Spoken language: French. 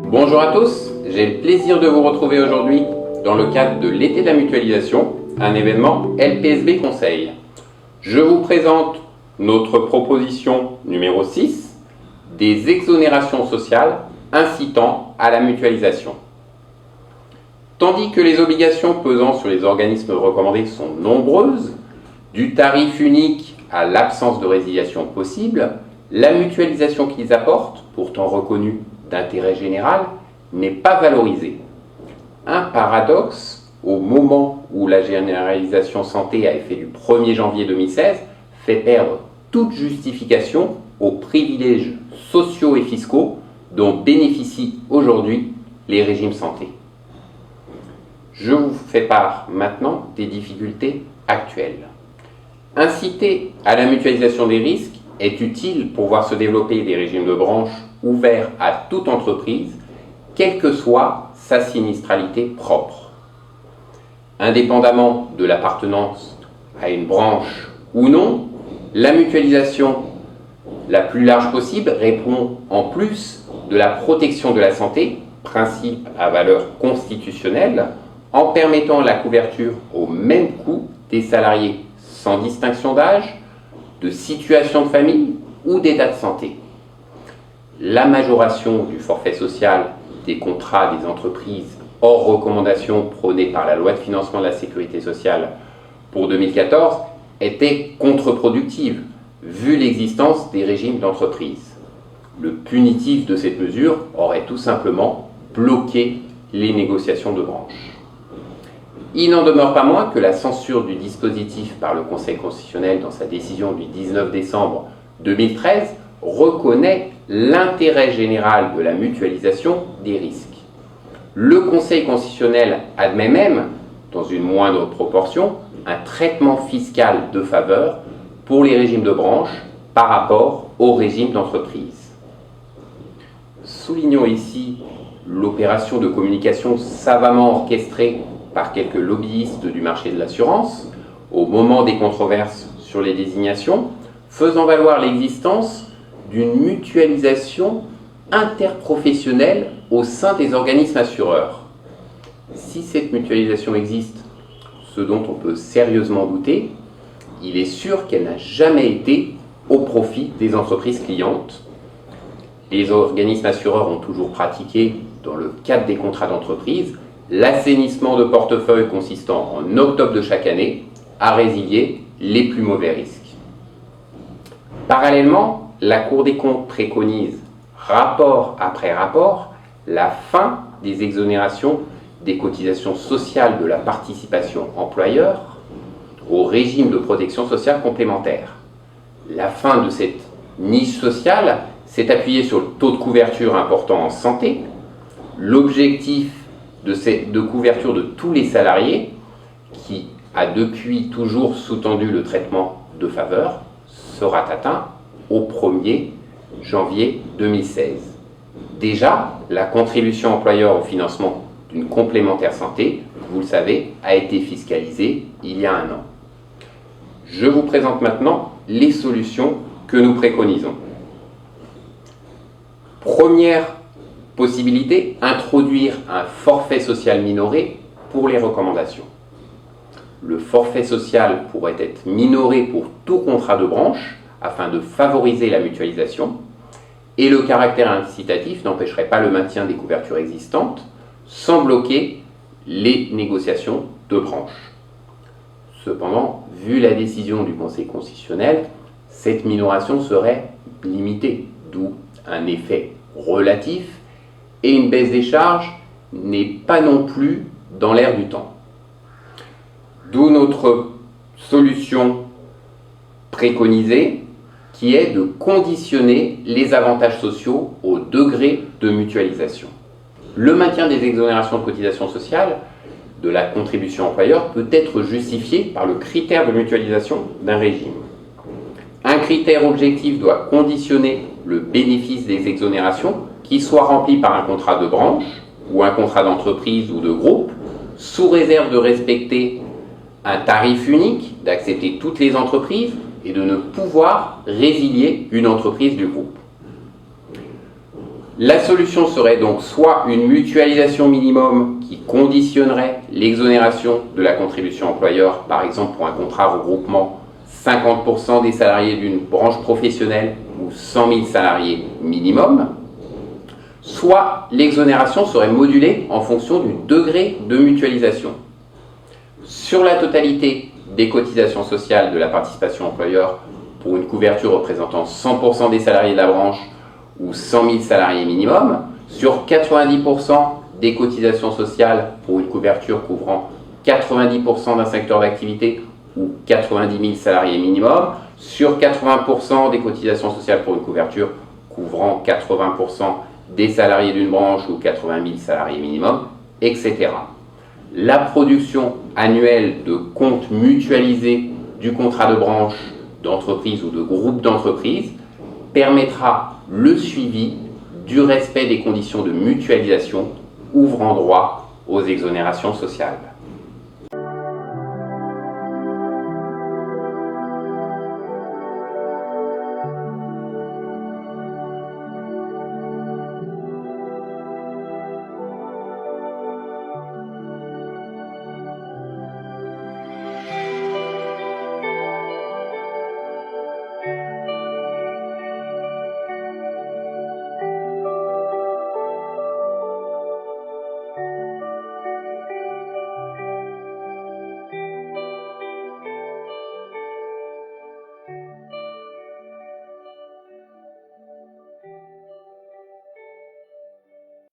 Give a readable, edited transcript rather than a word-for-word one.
Bonjour à tous, j'ai le plaisir de vous retrouver aujourd'hui dans le cadre de l'été de la mutualisation, un événement LPSB Conseil. Je vous présente notre proposition numéro 6, des exonérations sociales incitant à la mutualisation. Tandis que les obligations pesant sur les organismes recommandés sont nombreuses, du tarif unique à l'absence de résiliation possible, la mutualisation qu'ils apportent, pourtant reconnue d'intérêt général, n'est pas valorisée. Un paradoxe, au moment où la généralisation santé a effet du 1er janvier 2016, fait perdre toute justification aux privilèges sociaux et fiscaux dont bénéficient aujourd'hui les régimes santé. Je vous fais part maintenant des difficultés actuelles. Inciter à la mutualisation des risques est utile pour voir se développer des régimes de branche ouverts à toute entreprise, quelle que soit sa sinistralité propre. Indépendamment de l'appartenance à une branche ou non, la mutualisation la plus large possible répond en plus de la protection de la santé, principe à valeur constitutionnelle, en permettant la couverture au même coût des salariés sans distinction d'âge, de situation de famille ou d'état de santé. La majoration du forfait social des contrats des entreprises hors recommandation prônée par la loi de financement de la sécurité sociale pour 2014 était contre-productive, vu l'existence des régimes d'entreprise. Le punitif de cette mesure aurait tout simplement bloqué les négociations de branche. Il n'en demeure pas moins que la censure du dispositif par le Conseil constitutionnel dans sa décision du 19 décembre 2013 reconnaît l'intérêt général de la mutualisation des risques. Le Conseil constitutionnel admet même, dans une moindre proportion, un traitement fiscal de faveur pour les régimes de branche par rapport aux régimes d'entreprise. Soulignons ici l'opération de communication savamment orchestrée par quelques lobbyistes du marché de l'assurance, au moment des controverses sur les désignations, faisant valoir l'existence d'une mutualisation interprofessionnelle au sein des organismes assureurs. Si cette mutualisation existe, ce dont on peut sérieusement douter, il est sûr qu'elle n'a jamais été au profit des entreprises clientes. Les organismes assureurs ont toujours pratiqué, dans le cadre des contrats d'entreprise, l'assainissement de portefeuille consistant en octobre de chaque année à résilier les plus mauvais risques. Parallèlement, la Cour des comptes préconise, rapport après rapport, la fin des exonérations des cotisations sociales de la participation employeur au régime de protection sociale complémentaire. La fin de cette niche sociale s'est appuyée sur le taux de couverture important en santé, l'objectif de couverture de tous les salariés, qui a depuis toujours sous-tendu le traitement de faveur, sera atteint au 1er janvier 2016. Déjà, la contribution employeur au financement d'une complémentaire santé, vous le savez, a été fiscalisée il y a 1 an. Je vous présente maintenant les solutions que nous préconisons. Première possibilité, introduire un forfait social minoré pour les recommandations. Le forfait social pourrait être minoré pour tout contrat de branche afin de favoriser la mutualisation, et le caractère incitatif n'empêcherait pas le maintien des couvertures existantes sans bloquer les négociations de branche. Cependant, vu la décision du Conseil constitutionnel, cette minoration serait limitée, d'où un effet relatif, et une baisse des charges n'est pas non plus dans l'air du temps. D'où notre solution préconisée, qui est de conditionner les avantages sociaux au degré de mutualisation. Le maintien des exonérations de cotisations sociales de la contribution employeur peut être justifié par le critère de mutualisation d'un régime. Un critère objectif doit conditionner le bénéfice des exonérations qui soit rempli par un contrat de branche ou un contrat d'entreprise ou de groupe, sous réserve de respecter un tarif unique, d'accepter toutes les entreprises et de ne pouvoir résilier une entreprise du groupe. La solution serait donc soit une mutualisation minimum qui conditionnerait l'exonération de la contribution employeur, par exemple pour un contrat regroupement 50% des salariés d'une branche professionnelle ou 100 000 salariés minimum, soit l'exonération serait modulée en fonction du degré de mutualisation. Sur la totalité des cotisations sociales de la participation employeur pour une couverture représentant 100% des salariés de la branche ou 100 000 salariés minimum, sur 90% des cotisations sociales pour une couverture couvrant 90% d'un secteur d'activité ou 90 000 salariés minimum, sur 80% des cotisations sociales pour une couverture couvrant 80% des salariés d'une branche ou 80 000 salariés minimum, etc. La production annuelle de comptes mutualisés du contrat de branche, d'entreprise ou de groupe d'entreprise permettra le suivi du respect des conditions de mutualisation ouvrant droit aux exonérations sociales.